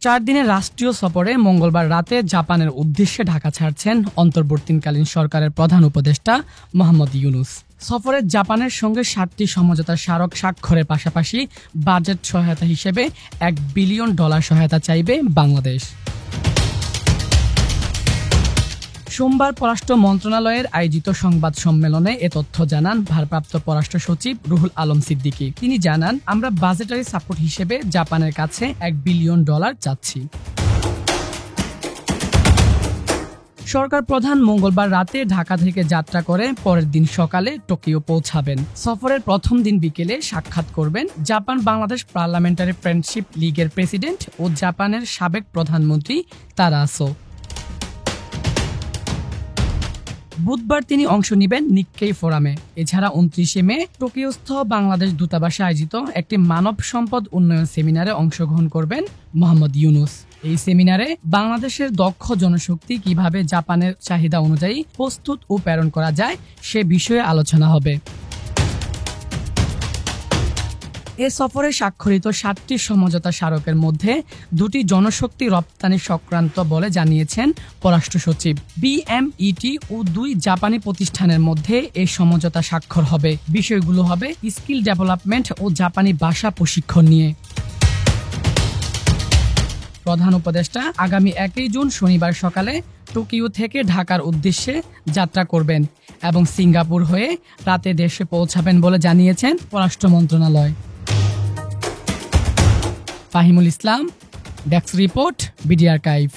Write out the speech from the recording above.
4 দিনের রাষ্ট্রীয় সফরে মঙ্গলবার রাতে জাপানের উদ্দেশ্যে ঢাকা ছাড়ছেন অন্তর্বর্তীকালীন সরকারের প্রধান উপদেষ্টা মোহাম্মদ ইউনূস। সফরে জাপানের সঙ্গে 7টি সমঝোতা স্মারক স্বাক্ষরের পাশাপাশি বাজেট সহায়তা হিসেবে $1 বিলিয়ন সহায়তা চাইবে বাংলাদেশ। সোমবার পররাষ্ট্র মন্ত্রণালয়ের আয়োজিত সংবাদ সম্মেলনে এ তথ্য জানান ভারপ্রাপ্ত পররাষ্ট্র সচিব রুহুল আলম সিদ্দিকী। তিনি জানান, আমরা বাজেটারি সাপোর্ট হিসেবে জাপানের কাছে $1 বিলিয়ন চাচ্ছি। সরকার প্রধান মঙ্গলবার রাতে ঢাকা থেকে যাত্রা করে পরের দিন সকালে টোকিও পৌঁছাবেন। সফরের প্রথম দিন বিকেলে সাক্ষাৎ করবেন জাপান বাংলাদেশ পার্লামেন্টারি ফ্রেন্ডশিপ লীগের প্রেসিডেন্ট ও জাপানের সাবেক প্রধানমন্ত্রী তারাসো। বুধবার তিনি অংশ নেবেন নিক্কেই ফোরামে। এছাড়া 29 মে টোকিওস্থ বাংলাদেশ দূতাবাসে আয়োজিত একটি মানব সম্পদ উন্নয়ন সেমিনারে অংশগ্রহণ করবেন মোহাম্মদ ইউনূস। এই সেমিনারে বাংলাদেশের দক্ষ জনশক্তি কিভাবে জাপানের চাহিদা অনুযায়ী প্রস্তুত ও প্রেরণ করা যায় সে বিষয়ে আলোচনা হবে। এ সফরে স্বাক্ষরিত 7টি সমঝোতা স্মারকের মধ্যে 2টি জনশক্তি রপ্তানি সংক্রান্ত বলে জানিয়েছেন পররাষ্ট্র সচিব। BMET ও 2 জাপানি প্রতিষ্ঠানের মধ্যে এই সমঝোতা স্বাক্ষর হবে। বিষয়গুলো হবে স্কিল ডেভেলপমেন্ট ও জাপানি ভাষা প্রশিক্ষণ নিয়ে। প্রধান উপদেষ্টা আগামী 1 জুন শনিবার সকালে টোকিও থেকে ঢাকার উদ্দেশ্যে যাত্রা করবেন এবং সিঙ্গাপুর হয়ে রাতে দেশে পৌঁছাবেন বলে জানিয়েছেন পররাষ্ট্র মন্ত্রণালয়। ফাহিমুল ইসলাম, ডেস্ক রিপোর্ট, বিডি আর্কাইভ।